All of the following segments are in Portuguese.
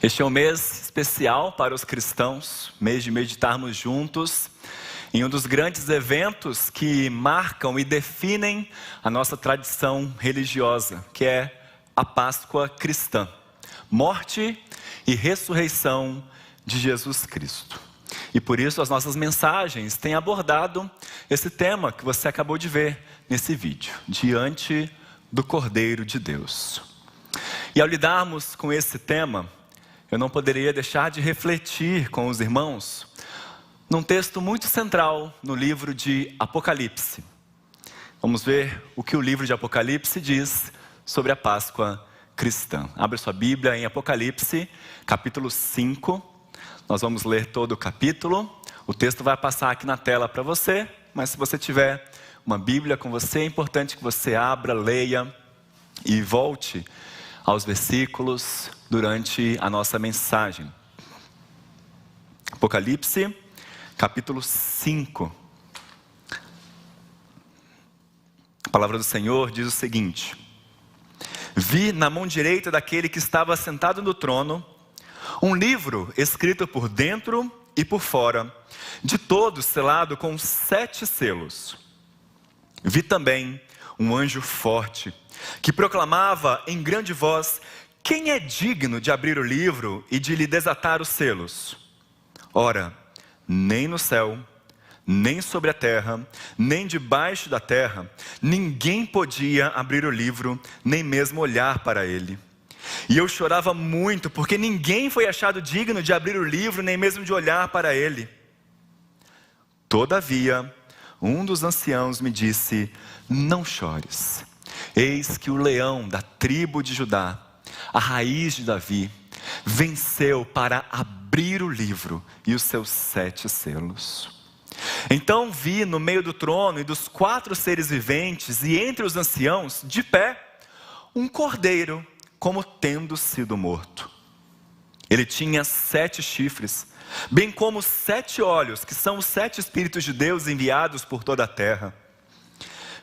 Este é um mês especial para os cristãos, mês de meditarmos juntos em um dos grandes eventos que marcam e definem a nossa tradição religiosa, que é a Páscoa cristã, morte e ressurreição de Jesus Cristo. E por isso as nossas mensagens têm abordado esse tema que você acabou de ver nesse vídeo, diante do Cordeiro de Deus. E ao lidarmos com esse tema, eu não poderia deixar de refletir com os irmãos num texto muito central no livro de Apocalipse. Vamos ver o que o livro de Apocalipse diz sobre a Páscoa cristã. Abre sua Bíblia em Apocalipse, capítulo 5. Nós vamos ler todo o capítulo. O texto vai passar aqui na tela para você, mas se você tiver uma Bíblia com você, é importante que você abra, leia e volte aos versículos durante a nossa mensagem. Apocalipse, capítulo 5. A palavra do Senhor diz o seguinte: Vi na mão direita daquele que estava sentado no trono um livro escrito por dentro e por fora, de todo selado com 7 selos. Vi também um anjo forte, que proclamava em grande voz: quem é digno de abrir o livro e de lhe desatar os selos? Ora, nem no céu, nem sobre a terra, nem debaixo da terra, ninguém podia abrir o livro, nem mesmo olhar para ele. E eu chorava muito, porque ninguém foi achado digno de abrir o livro, nem mesmo de olhar para ele. Todavia, um dos anciãos me disse: não chores. Eis que o leão da tribo de Judá, a raiz de Davi, venceu para abrir o livro e os seus 7 selos. Então vi no meio do trono e dos 4 seres viventes e entre os anciãos, de pé, um cordeiro, como tendo sido morto. Ele tinha 7 chifres, bem como 7 olhos, que são os 7 Espíritos de Deus enviados por toda a terra.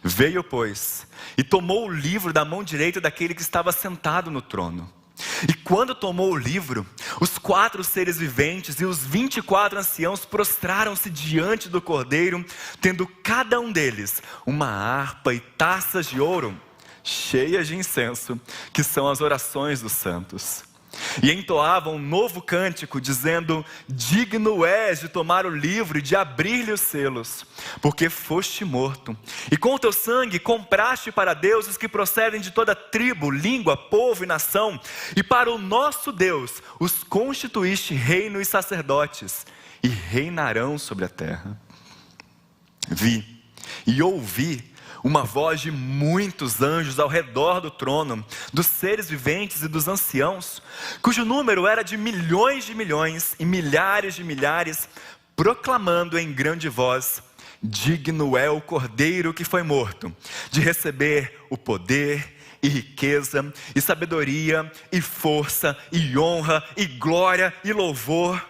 Veio, pois, e tomou o livro da mão direita daquele que estava sentado no trono. E quando tomou o livro, os 4 seres viventes e os 24 anciãos prostraram-se diante do Cordeiro, tendo cada um deles uma harpa e taças de ouro, cheias de incenso, que são as orações dos santos. E entoavam um novo cântico, dizendo: digno és de tomar o livro e de abrir-lhe os selos, porque foste morto, e com o teu sangue compraste para Deus os que procedem de toda tribo, língua, povo e nação, e para o nosso Deus os constituíste reino e sacerdotes, e reinarão sobre a terra. Vi e ouvi uma voz de muitos anjos ao redor do trono, dos seres viventes e dos anciãos, cujo número era de milhões e milhares de milhares, proclamando em grande voz: digno é o Cordeiro que foi morto, de receber o poder e riqueza, e sabedoria, e força, e honra, e glória, e louvor.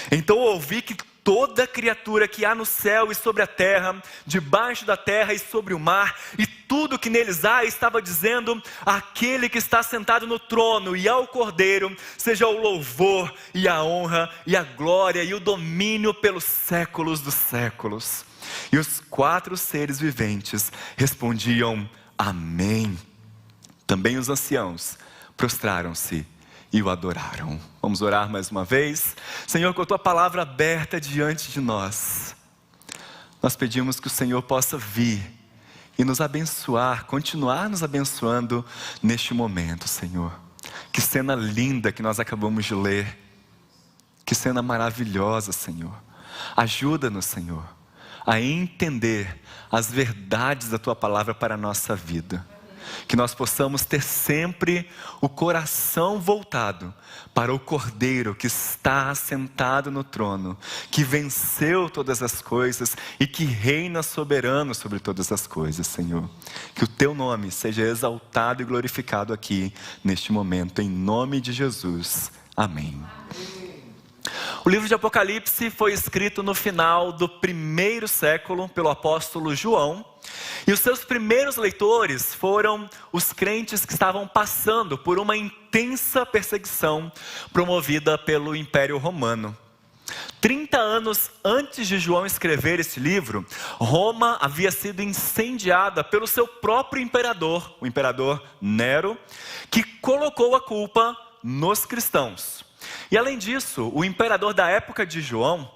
Então ouvi que toda criatura que há no céu e sobre a terra, debaixo da terra e sobre o mar, e tudo que neles há, estava dizendo: aquele que está sentado no trono e ao Cordeiro, seja o louvor e a honra e a glória e o domínio pelos séculos dos séculos. E os 4 seres viventes respondiam: amém. Também os anciãos prostraram-se e o adoraram. Vamos orar mais uma vez. Senhor, com a tua palavra aberta diante de nós, nós pedimos que o Senhor possa vir e nos abençoar, continuar nos abençoando neste momento, Senhor. Que cena linda que nós acabamos de ler. Que cena maravilhosa, Senhor. Ajuda-nos, Senhor, a entender as verdades da tua palavra para a nossa vida. Que nós possamos ter sempre o coração voltado para o Cordeiro que está assentado no trono, que venceu todas as coisas e que reina soberano sobre todas as coisas, Senhor. Que o teu nome seja exaltado e glorificado aqui neste momento, em nome de Jesus. Amém. O livro de Apocalipse foi escrito no final do 1º século pelo apóstolo João. E os seus primeiros leitores foram os crentes que estavam passando por uma intensa perseguição promovida pelo Império Romano. 30 anos antes de João escrever esse livro, Roma havia sido incendiada pelo seu próprio imperador, o imperador Nero, que colocou a culpa nos cristãos. E além disso, o imperador da época de João,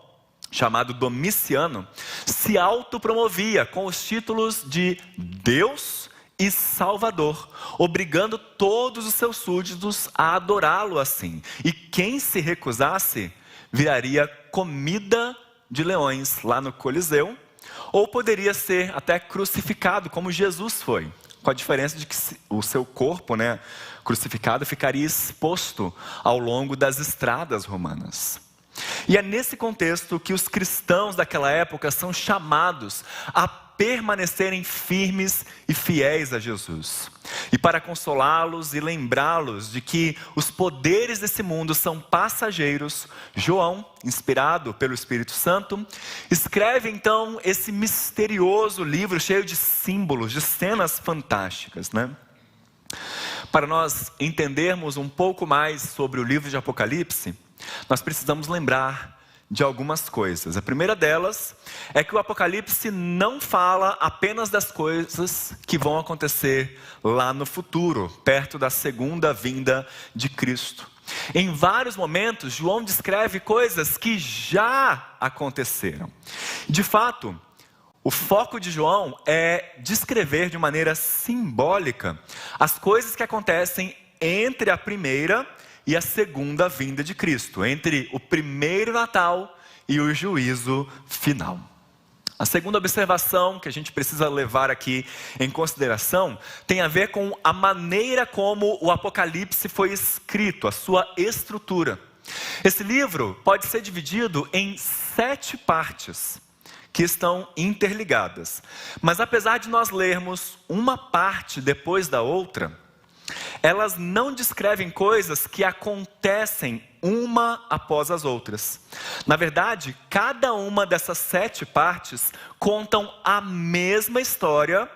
chamado Domiciano, se autopromovia com os títulos de Deus e Salvador, obrigando todos os seus súditos a adorá-lo assim. E quem se recusasse viraria comida de leões lá no Coliseu, ou poderia ser até crucificado, como Jesus foi, com a diferença de que o seu corpo, crucificado, ficaria exposto ao longo das estradas romanas. E é nesse contexto que os cristãos daquela época são chamados a permanecerem firmes e fiéis a Jesus. E para consolá-los e lembrá-los de que os poderes desse mundo são passageiros, João, inspirado pelo Espírito Santo, escreve então esse misterioso livro cheio de símbolos, de cenas fantásticas, Para nós entendermos um pouco mais sobre o livro de Apocalipse, nós precisamos lembrar de algumas coisas. A primeira delas é que o Apocalipse não fala apenas das coisas que vão acontecer lá no futuro, perto da segunda vinda de Cristo. Em vários momentos, João descreve coisas que já aconteceram. De fato, o foco de João é descrever de maneira simbólica as coisas que acontecem entre a primeira e a segunda vinda de Cristo, entre o primeiro Natal e o juízo final. A segunda observação que a gente precisa levar aqui em consideração tem a ver com a maneira como o Apocalipse foi escrito, a sua estrutura. Esse livro pode ser dividido em 7 partes que estão interligadas. Mas apesar de nós lermos uma parte depois da outra, elas não descrevem coisas que acontecem uma após as outras. Na verdade, cada uma dessas 7 partes contam a mesma história,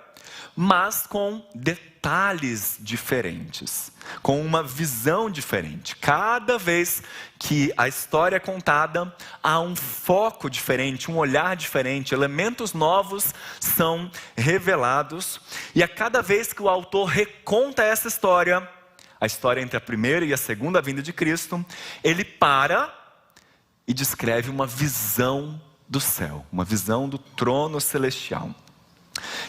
mas com detalhes diferentes, com uma visão diferente. Cada vez que a história é contada, há um foco diferente, um olhar diferente, elementos novos são revelados. E a cada vez que o autor reconta essa história, a história entre a primeira e a segunda vinda de Cristo, ele para e descreve uma visão do céu, uma visão do trono celestial.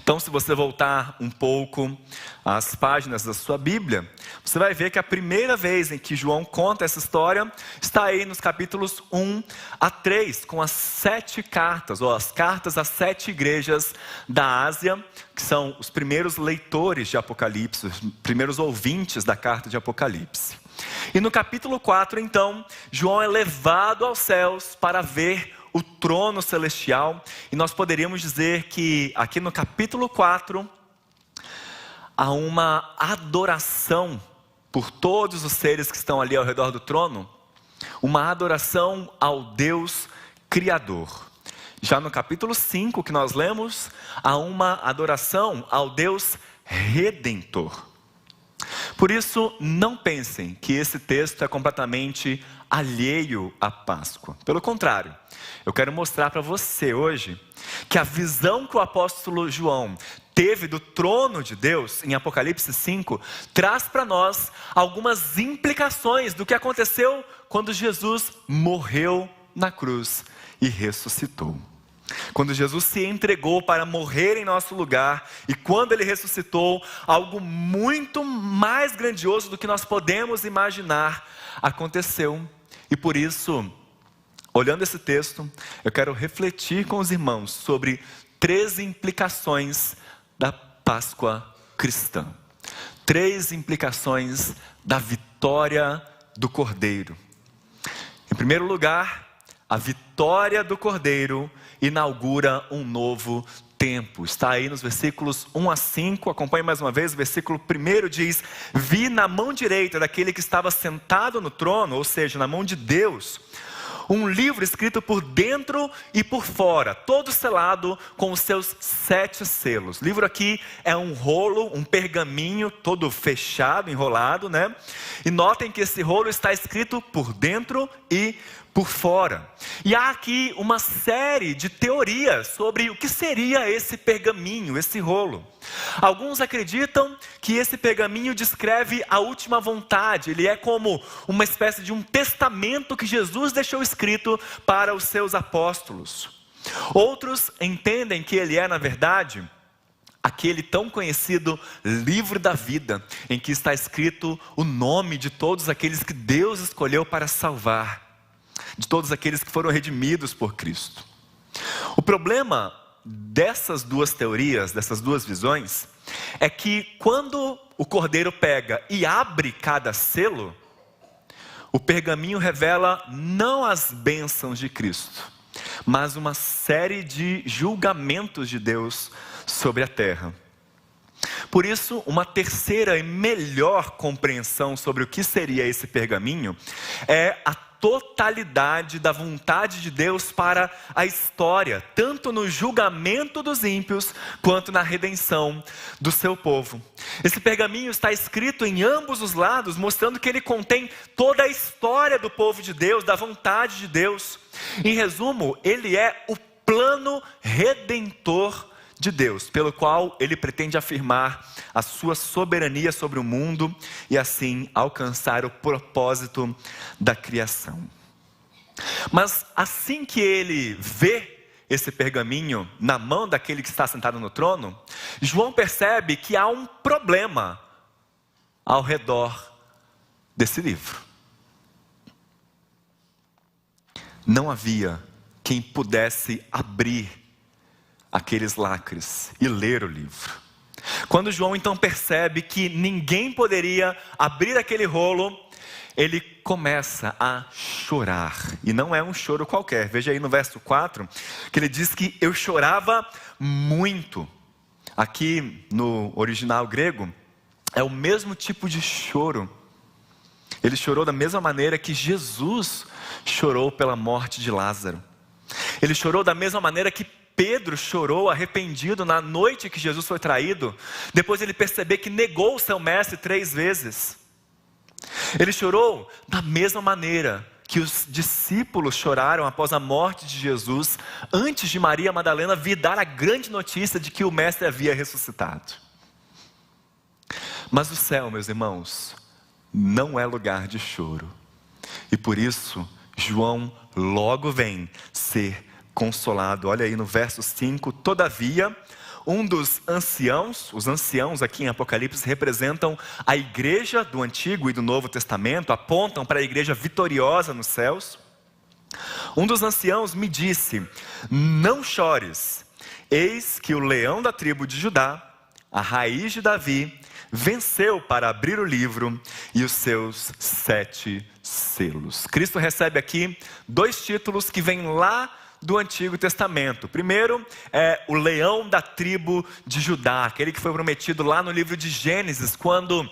Então, se você voltar um pouco às páginas da sua Bíblia, você vai ver que a primeira vez em que João conta essa história está aí nos capítulos 1 a 3, com as 7 cartas, ou as cartas às 7 igrejas da Ásia, que são os primeiros leitores de Apocalipse, os primeiros ouvintes da carta de Apocalipse. E no capítulo 4, então, João é levado aos céus para ver o trono celestial, e nós poderíamos dizer que aqui no capítulo 4 há uma adoração por todos os seres que estão ali ao redor do trono, uma adoração ao Deus Criador. Já no capítulo 5 que nós lemos, há uma adoração ao Deus Redentor. Por isso, não pensem que esse texto é completamente alheio à Páscoa. Pelo contrário, eu quero mostrar para você hoje que a visão que o apóstolo João teve do trono de Deus em Apocalipse 5 traz para nós algumas implicações do que aconteceu quando Jesus morreu na cruz e ressuscitou. Quando Jesus se entregou para morrer em nosso lugar, e quando Ele ressuscitou, algo muito mais grandioso do que nós podemos imaginar aconteceu. E por isso, olhando esse texto, eu quero refletir com os irmãos sobre 3 implicações da Páscoa cristã. 3 implicações da vitória do Cordeiro. Em primeiro lugar, a vitória do Cordeiro inaugura um novo tempo. Está aí nos versículos 1 a 5, acompanhe mais uma vez. O versículo 1 diz: vi na mão direita daquele que estava sentado no trono, ou seja, na mão de Deus, Um livro escrito por dentro e por fora, todo selado com os seus 7 selos. Livro aqui é um rolo, um pergaminho todo fechado, enrolado, né? E notem que esse rolo está escrito por dentro e por fora. E há aqui uma série de teorias sobre o que seria esse pergaminho, esse rolo. Alguns acreditam que esse pergaminho descreve a última vontade. Ele é como uma espécie de um testamento que Jesus deixou escrito para os seus apóstolos. Outros entendem que ele é, na verdade, aquele tão conhecido livro da vida, em que está escrito o nome de todos aqueles que Deus escolheu para salvar, de todos aqueles que foram redimidos por Cristo. O problema dessas duas teorias, dessas duas visões, é que quando o cordeiro pega e abre cada selo, o pergaminho revela não as bênçãos de Cristo, mas uma série de julgamentos de Deus sobre a terra. Por isso, uma terceira e melhor compreensão sobre o que seria esse pergaminho é a totalidade da vontade de Deus para a história, tanto no julgamento dos ímpios, quanto na redenção do seu povo. Esse pergaminho está escrito em ambos os lados, mostrando que ele contém toda a história do povo de Deus, da vontade de Deus. Em resumo, ele é o plano redentor de Deus, pelo qual ele pretende afirmar a sua soberania sobre o mundo e assim alcançar o propósito da criação. Mas assim que ele vê esse pergaminho na mão daquele que está sentado no trono, João percebe que há um problema ao redor desse livro. Não havia quem pudesse abrir aqueles lacres e ler o livro. Quando João então percebe que ninguém poderia abrir aquele rolo, ele começa a chorar. E não é um choro qualquer. Veja aí no verso 4, que ele diz que eu chorava muito. Aqui no original grego, é o mesmo tipo de choro. Ele chorou da mesma maneira que Jesus chorou pela morte de Lázaro. Ele chorou da mesma maneira que Pedro chorou arrependido na noite que Jesus foi traído, depois ele perceber que negou o seu mestre 3 vezes. Ele chorou da mesma maneira que os discípulos choraram após a morte de Jesus, antes de Maria Madalena vir dar a grande notícia de que o mestre havia ressuscitado. Mas o céu, meus irmãos, não é lugar de choro. E por isso, João logo vem ser consolado. Olha aí no verso 5, todavia, um dos anciãos, os anciãos aqui em Apocalipse representam a igreja do Antigo e do Novo Testamento, apontam para a igreja vitoriosa nos céus. Um dos anciãos me disse, não chores, eis que o leão da tribo de Judá, a raiz de Davi, venceu para abrir o livro e os seus 7 selos. Cristo recebe aqui 2 títulos que vêm lá do Antigo Testamento. Primeiro é o leão da tribo de Judá, aquele que foi prometido lá no livro de Gênesis, quando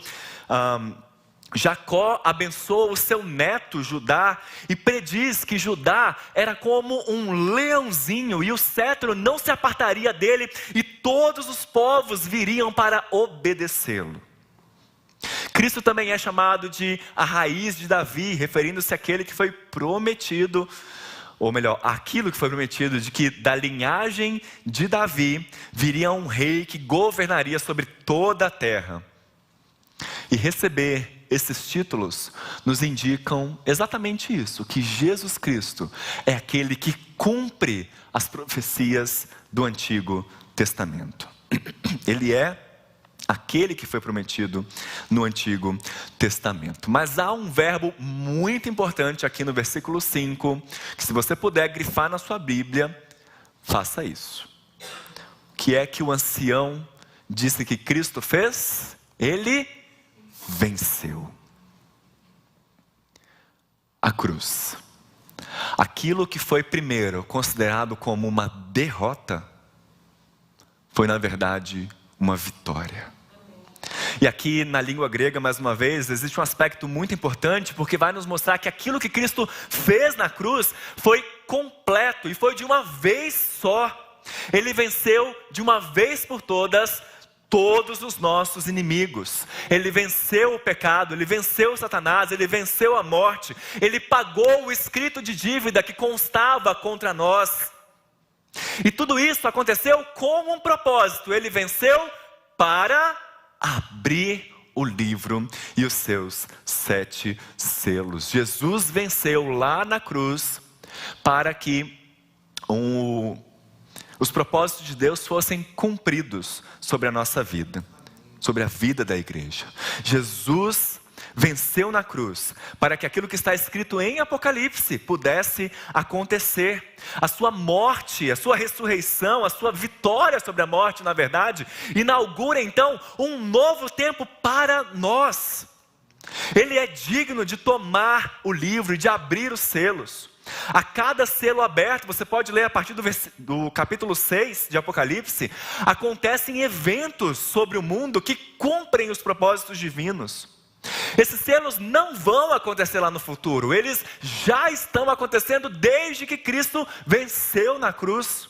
Jacó abençoa o seu neto Judá e prediz que Judá era como um leãozinho e o cetro não se apartaria dele e todos os povos viriam para obedecê-lo. Cristo também é chamado de a raiz de Davi, referindo-se àquele que foi prometido, ou melhor, aquilo que foi prometido, de que da linhagem de Davi viria um rei que governaria sobre toda a terra. E receber esses títulos nos indicam exatamente isso, que Jesus Cristo é aquele que cumpre as profecias do Antigo Testamento. Ele é aquele que foi prometido no Antigo Testamento. Mas há um verbo muito importante aqui no versículo 5, que se você puder grifar na sua Bíblia, faça isso. O que é que o ancião disse que Cristo fez? Ele venceu a cruz. Aquilo que foi primeiro considerado como uma derrota, foi na verdade uma vitória. E aqui na língua grega, mais uma vez, existe um aspecto muito importante, porque vai nos mostrar que aquilo que Cristo fez na cruz foi completo e foi de uma vez só. Ele venceu de uma vez por todas todos os nossos inimigos. Ele venceu o pecado, ele venceu Satanás, ele venceu a morte, ele pagou o escrito de dívida que constava contra nós. E tudo isso aconteceu com um propósito. Ele venceu para abrir o livro e os seus 7 selos. Jesus venceu lá na cruz para que os propósitos de Deus fossem cumpridos sobre a nossa vida, sobre a vida da igreja. Jesus venceu na cruz para que aquilo que está escrito em Apocalipse pudesse acontecer. A sua morte, a sua ressurreição, a sua vitória sobre a morte, na verdade, inaugura então um novo tempo para nós. Ele é digno de tomar o livro e de abrir os selos. A cada selo aberto, você pode ler a partir do capítulo 6 de Apocalipse, acontecem eventos sobre o mundo que cumprem os propósitos divinos. Esses selos não vão acontecer lá no futuro, eles já estão acontecendo desde que Cristo venceu na cruz,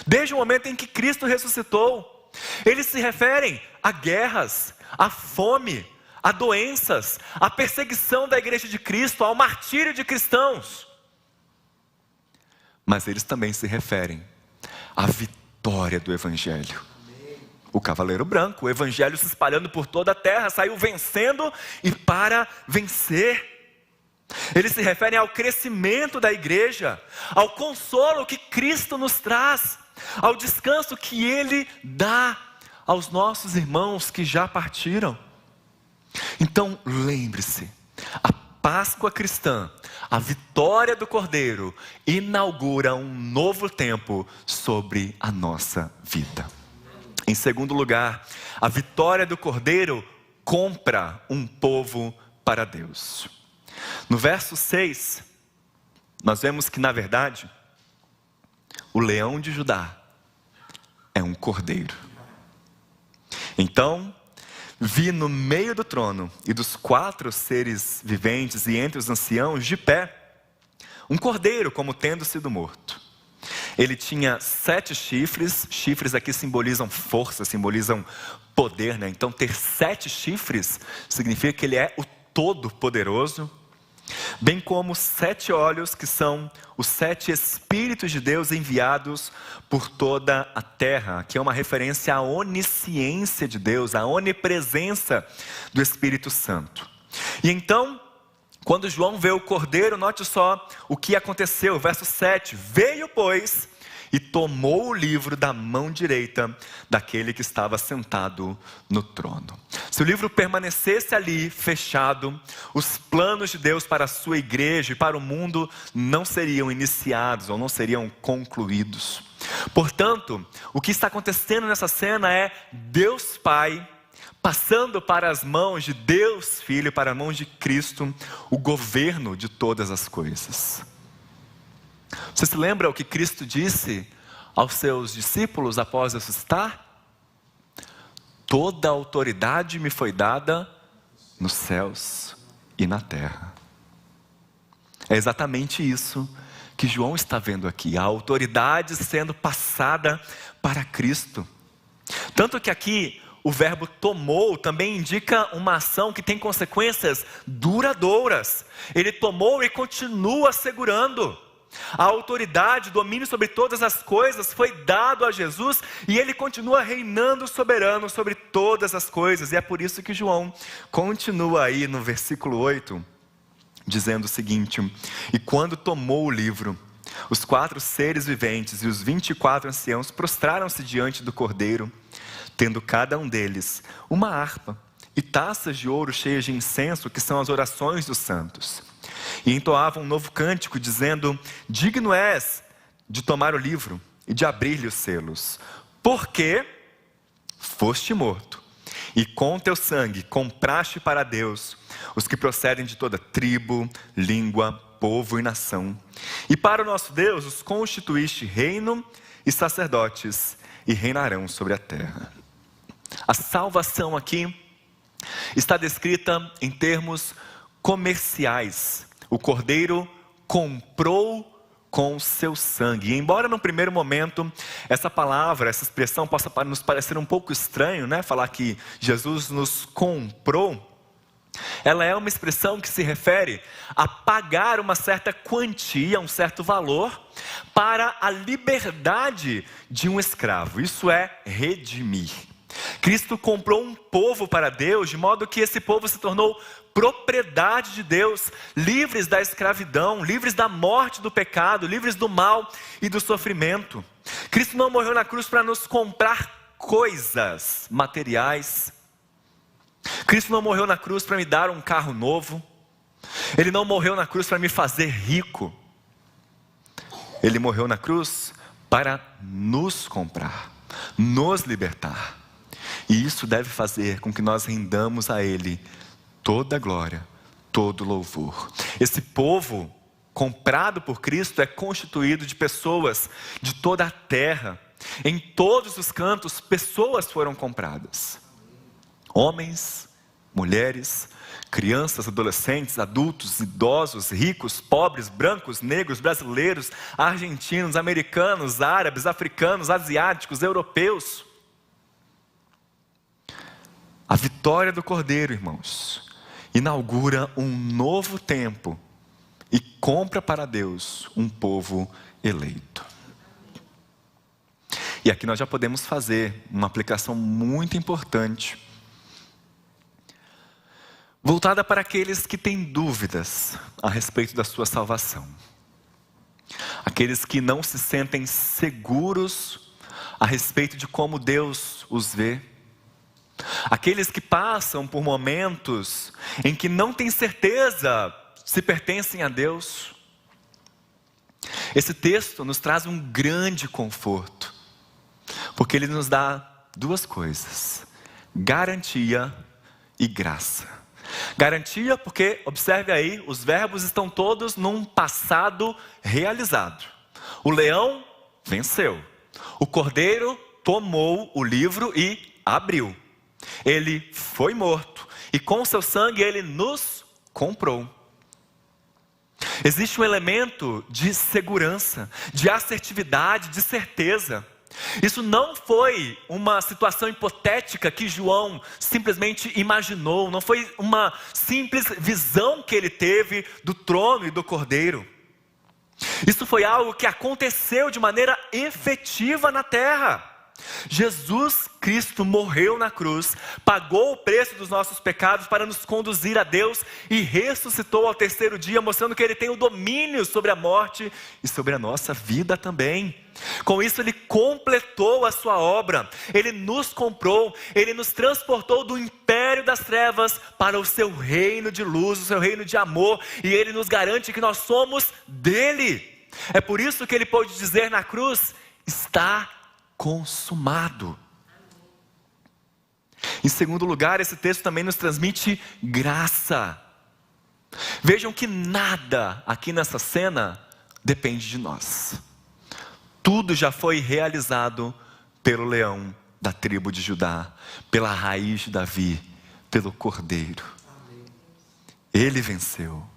desde o momento em que Cristo ressuscitou. Eles se referem a guerras, a fome, a doenças, a perseguição da igreja de Cristo, ao martírio de cristãos. Mas eles também se referem à vitória do Evangelho. O cavaleiro branco, o Evangelho se espalhando por toda a terra, saiu vencendo e para vencer. Eles se referem ao crescimento da igreja, ao consolo que Cristo nos traz, ao descanso que Ele dá aos nossos irmãos que já partiram. Então lembre-se, a Páscoa cristã, a vitória do Cordeiro, inaugura um novo tempo sobre a nossa vida. Em segundo lugar, a vitória do Cordeiro compra um povo para Deus. No verso 6, nós vemos que na verdade, o leão de Judá é um cordeiro. Então, vi no meio do trono e dos 4 seres viventes e entre os anciãos de pé, um cordeiro como tendo sido morto. Ele tinha 7 chifres, chifres aqui simbolizam força, simbolizam poder, né? Então ter 7 chifres significa que ele é o Todo-Poderoso, bem como 7 olhos, que são os 7 Espíritos de Deus enviados por toda a terra. Aqui é uma referência à onisciência de Deus, à onipresença do Espírito Santo. E então, quando João vê o cordeiro, note só o que aconteceu, verso 7, veio pois e tomou o livro da mão direita daquele que estava sentado no trono. Se o livro permanecesse ali fechado, os planos de Deus para a sua igreja e para o mundo não seriam iniciados ou não seriam concluídos. Portanto, o que está acontecendo nessa cena é Deus Pai passando para as mãos de Deus Filho, para as mãos de Cristo, o governo de todas as coisas. Você se lembra o que Cristo disse aos seus discípulos após ressuscitar? Toda a autoridade me foi dada nos céus e na terra. É exatamente isso que João está vendo aqui, a autoridade sendo passada para Cristo. Tanto que aqui o verbo tomou também indica uma ação que tem consequências duradouras. Ele tomou e continua segurando. A autoridade, o domínio sobre todas as coisas foi dado a Jesus e Ele continua reinando soberano sobre todas as coisas. E é por isso que João continua aí no versículo 8, dizendo o seguinte: e quando tomou o livro, os 4 seres viventes e os 24 anciãos prostraram-se diante do Cordeiro, tendo cada um deles uma harpa e taças de ouro cheias de incenso, que são as orações dos santos. E entoavam um novo cântico, dizendo: digno és de tomar o livro e de abrir-lhe os selos, porque foste morto, e com teu sangue compraste para Deus os que procedem de toda tribo, língua, povo e nação. E para o nosso Deus os constituíste reino e sacerdotes, e reinarão sobre a terra. A salvação aqui está descrita em termos comerciais. O Cordeiro comprou com seu sangue. E embora no primeiro momento essa palavra, essa expressão possa nos parecer um pouco estranho, né? Falar que Jesus nos comprou, ela é uma expressão que se refere a pagar uma certa quantia, um certo valor, para a liberdade de um escravo. Isso é redimir. Cristo comprou um povo para Deus, de modo que esse povo se tornou propriedade de Deus, livres da escravidão, livres da morte do pecado, livres do mal e do sofrimento. Cristo não morreu na cruz para nos comprar coisas materiais. Cristo não morreu na cruz para me dar um carro novo. Ele não morreu na cruz para me fazer rico. Ele morreu na cruz para nos comprar, nos libertar. E isso deve fazer com que nós rendamos a Ele toda a glória, todo o louvor. Esse povo comprado por Cristo é constituído de pessoas de toda a terra. Em todos os cantos, pessoas foram compradas. Homens, mulheres, crianças, adolescentes, adultos, idosos, ricos, pobres, brancos, negros, brasileiros, argentinos, americanos, árabes, africanos, asiáticos, europeus. A vitória do Cordeiro, irmãos, inaugura um novo tempo e compra para Deus um povo eleito. E aqui nós já podemos fazer uma aplicação muito importante, voltada para aqueles que têm dúvidas a respeito da sua salvação. Aqueles que não se sentem seguros a respeito de como Deus os vê. Aqueles que passam por momentos em que não têm certeza se pertencem a Deus. Esse texto nos traz um grande conforto, porque ele nos dá duas coisas: garantia e graça. Garantia porque, observe aí, os verbos estão todos num passado realizado. O leão venceu. O cordeiro tomou o livro e abriu. Ele foi morto e com seu sangue ele nos comprou. Existe um elemento de segurança, de assertividade, de certeza. Isso não foi uma situação hipotética que João simplesmente imaginou, não foi uma simples visão que ele teve do trono e do cordeiro. Isso foi algo que aconteceu de maneira efetiva na terra. Jesus Cristo morreu na cruz, pagou o preço dos nossos pecados para nos conduzir a Deus e ressuscitou ao terceiro dia, mostrando que Ele tem o domínio sobre a morte e sobre a nossa vida também. Com isso Ele completou a sua obra, Ele nos comprou, Ele nos transportou do império das trevas para o seu reino de luz, o seu reino de amor, e Ele nos garante que nós somos dele. É por isso que Ele pôde dizer na cruz: está consumado. Em segundo lugar, esse texto também nos transmite graça. Vejam que nada aqui nessa cena depende de nós. Tudo já foi realizado pelo leão da tribo de Judá, pela raiz de Davi, pelo Cordeiro. Ele venceu.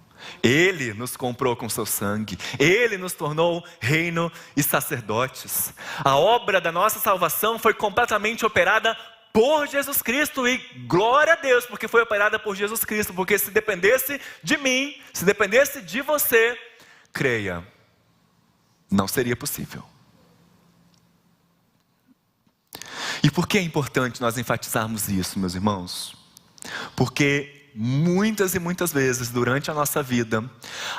Ele nos comprou com seu sangue. Ele nos tornou reino e sacerdotes. A obra da nossa salvação foi completamente operada por Jesus Cristo. E glória a Deus, porque foi operada por Jesus Cristo. Porque se dependesse de mim, se dependesse de você, creia, não seria possível. E por que é importante nós enfatizarmos isso, meus irmãos? Porque muitas e muitas vezes durante a nossa vida,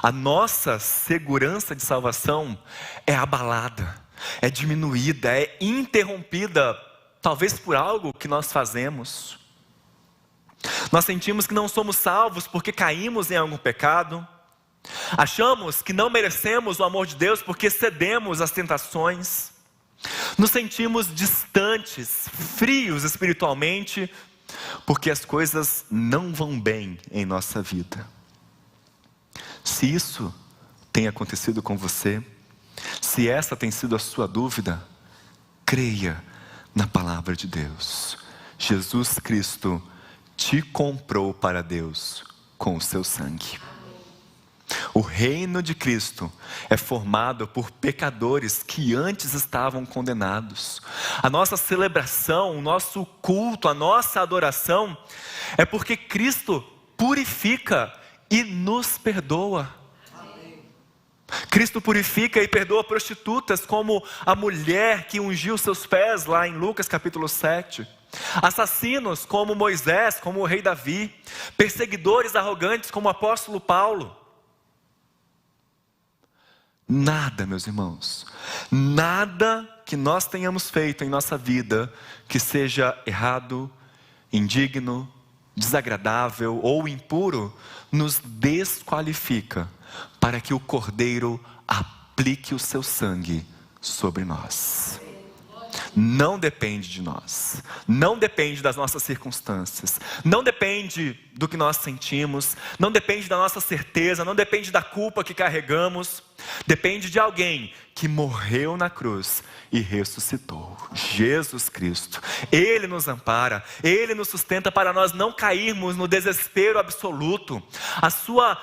a nossa segurança de salvação é abalada, é diminuída, é interrompida, talvez por algo que nós fazemos. Nós sentimos que não somos salvos porque caímos em algum pecado. Achamos que não merecemos o amor de Deus porque cedemos às tentações. Nos sentimos distantes, frios espiritualmente, porque as coisas não vão bem em nossa vida. Se isso tem acontecido com você, se essa tem sido a sua dúvida, creia na palavra de Deus. Jesus Cristo te comprou para Deus com o seu sangue. O reino de Cristo é formado por pecadores que antes estavam condenados. A nossa celebração, o nosso culto, a nossa adoração é porque Cristo purifica e nos perdoa. Cristo purifica e perdoa prostitutas, como a mulher que ungiu seus pés lá em Lucas capítulo 7. Assassinos como Moisés, como o rei Davi. Perseguidores arrogantes como o apóstolo Paulo. Nada, meus irmãos, nada que nós tenhamos feito em nossa vida que seja errado, indigno, desagradável ou impuro, nos desqualifica para que o Cordeiro aplique o seu sangue sobre nós. Não depende de nós, não depende das nossas circunstâncias, não depende do que nós sentimos, não depende da nossa certeza, não depende da culpa que carregamos, depende de alguém que morreu na cruz e ressuscitou, Jesus Cristo. Ele nos ampara, Ele nos sustenta para nós não cairmos no desespero absoluto. A sua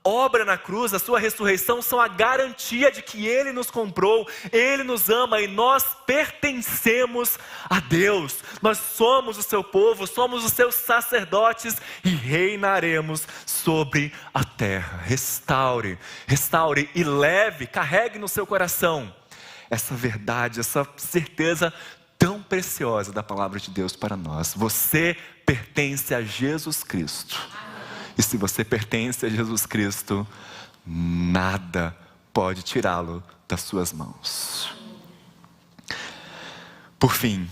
obra na cruz, a sua ressurreição são a garantia de que Ele nos comprou, Ele nos ama e nós pertencemos a Deus. Nós somos o seu povo, somos os seus sacerdotes e reinaremos sobre a terra. Restaure e leve, carregue no seu coração essa verdade, essa certeza tão preciosa da palavra de Deus para nós. Você pertence a Jesus Cristo. E se você pertence a Jesus Cristo, nada pode tirá-lo das suas mãos. Por fim,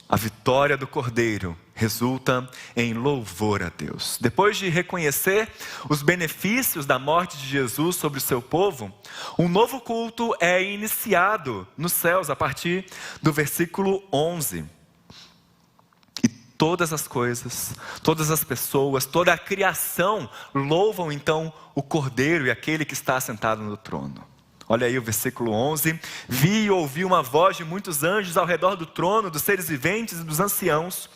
a vitória do Cordeiro resulta em louvor a Deus. Depois de reconhecer os benefícios da morte de Jesus sobre o seu povo, um novo culto é iniciado nos céus a partir do versículo 11. Todas as coisas, todas as pessoas, toda a criação louvam então o Cordeiro e aquele que está sentado no trono. Olha aí o versículo 11. Vi e ouvi uma voz de muitos anjos ao redor do trono, dos seres viventes e dos anciãos,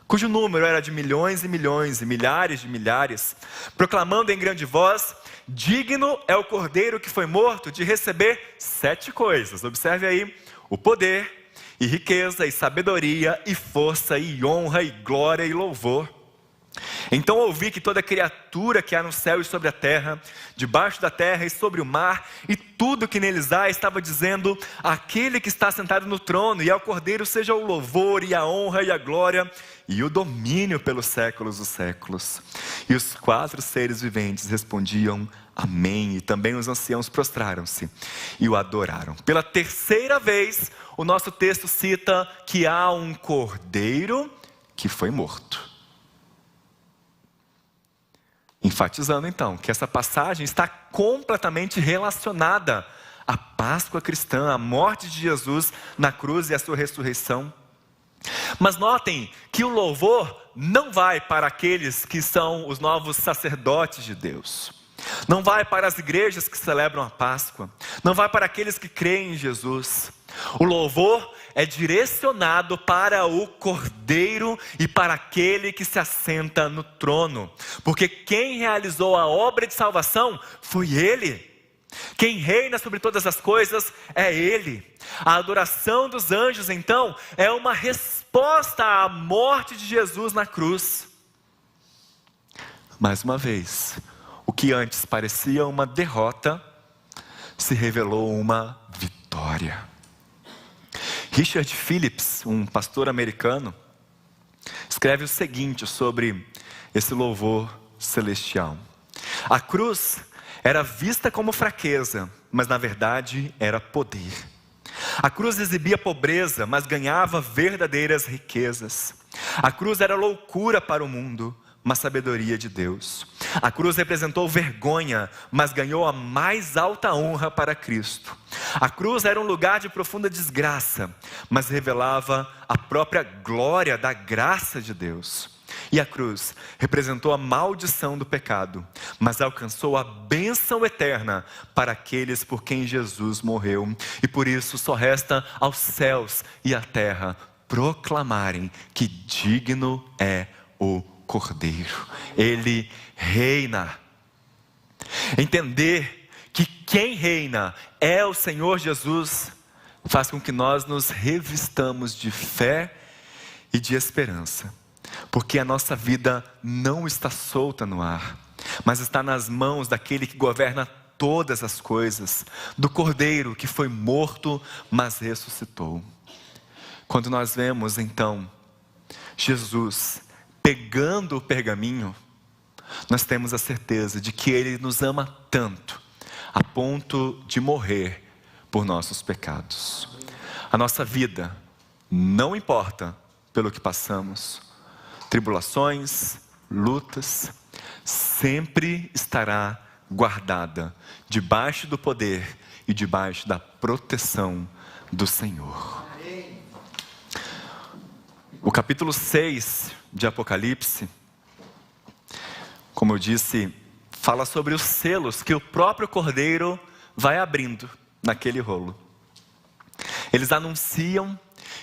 cujo número era de milhões e milhões e milhares de milhares, proclamando em grande voz: digno é o Cordeiro que foi morto de receber 7 coisas. Observe aí: o poder, e riqueza, e sabedoria, e força, e honra, e glória, e louvor. Então ouvi que toda criatura que há no céu e sobre a terra, debaixo da terra e sobre o mar, e tudo que neles há, estava dizendo: aquele que está sentado no trono e ao Cordeiro seja o louvor, e a honra, e a glória, e o domínio pelos séculos dos séculos. E os 4 seres viventes respondiam: amém. E também os anciãos prostraram-se e o adoraram. Pela 3ª vez, o nosso texto cita que há um Cordeiro que foi morto. Enfatizando então que essa passagem está completamente relacionada à Páscoa cristã, à morte de Jesus na cruz e à sua ressurreição. Mas notem que o louvor não vai para aqueles que são os novos sacerdotes de Deus. Não vai para as igrejas que celebram a Páscoa. Não vai para aqueles que creem em Jesus. O louvor é direcionado para o Cordeiro e para aquele que se assenta no trono. Porque quem realizou a obra de salvação foi Ele. Quem reina sobre todas as coisas é Ele. A adoração dos anjos, então, é uma resposta à morte de Jesus na cruz. Mais uma vez, o que antes parecia uma derrota se revelou uma vitória. Richard Phillips, um pastor americano, escreve o seguinte sobre esse louvor celestial: a cruz era vista como fraqueza, mas na verdade era poder. A cruz exibia pobreza, mas ganhava verdadeiras riquezas. A cruz era loucura para o mundo, mas sabedoria de Deus. A cruz representou vergonha, mas ganhou a mais alta honra para Cristo. A cruz era um lugar de profunda desgraça, mas revelava a própria glória da graça de Deus. E a cruz representou a maldição do pecado, mas alcançou a bênção eterna para aqueles por quem Jesus morreu. E por isso só resta aos céus e à terra proclamarem que digno é o Cordeiro. Ele reina. Entender que quem reina é o Senhor Jesus faz com que nós nos revistamos de fé e de esperança, porque a nossa vida não está solta no ar, mas está nas mãos daquele que governa todas as coisas, do Cordeiro que foi morto, mas ressuscitou. Quando nós vemos então Jesus pegando o pergaminho, nós temos a certeza de que Ele nos ama tanto, a ponto de morrer por nossos pecados. A nossa vida, não importa pelo que passamos, tribulações, lutas, sempre estará guardada debaixo do poder e debaixo da proteção do Senhor. O capítulo 6 de Apocalipse, como eu disse, fala sobre os selos que o próprio Cordeiro vai abrindo naquele rolo. Eles anunciam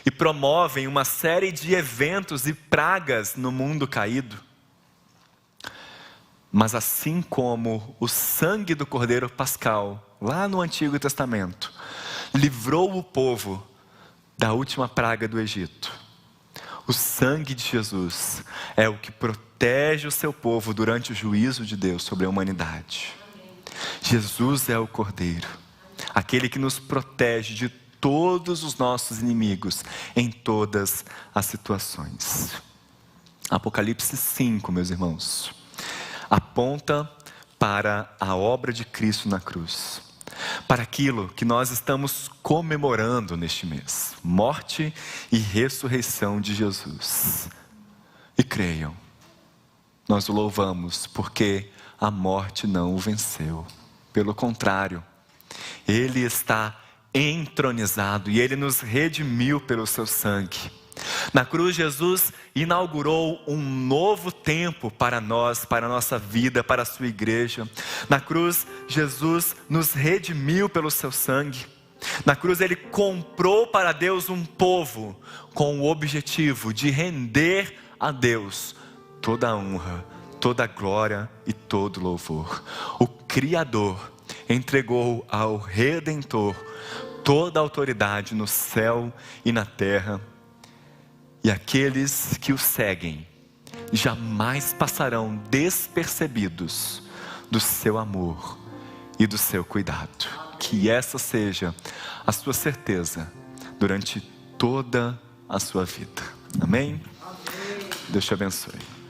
e promovem uma série de eventos e pragas no mundo caído. Mas assim como o sangue do Cordeiro Pascal, lá no Antigo Testamento, livrou o povo da última praga do Egito, o sangue de Jesus é o que protege o seu povo durante o juízo de Deus sobre a humanidade. Jesus é o Cordeiro, aquele que nos protege de todos os nossos inimigos, em todas as situações. Apocalipse 5, meus irmãos, aponta para a obra de Cristo na cruz, para aquilo que nós estamos comemorando neste mês, morte e ressurreição de Jesus. E creiam, nós o louvamos porque a morte não o venceu, pelo contrário, Ele está entronizado e Ele nos redimiu pelo seu sangue. Na cruz, Jesus inaugurou um novo tempo para nós, para a nossa vida, para a sua igreja. Na cruz, Jesus nos redimiu pelo seu sangue. Na cruz, Ele comprou para Deus um povo com o objetivo de render a Deus toda a honra, toda a glória e todo o louvor. O Criador entregou ao Redentor toda a autoridade no céu e na terra. E aqueles que o seguem jamais passarão despercebidos do seu amor e do seu cuidado. Que essa seja a sua certeza durante toda a sua vida. Amém? Deus te abençoe.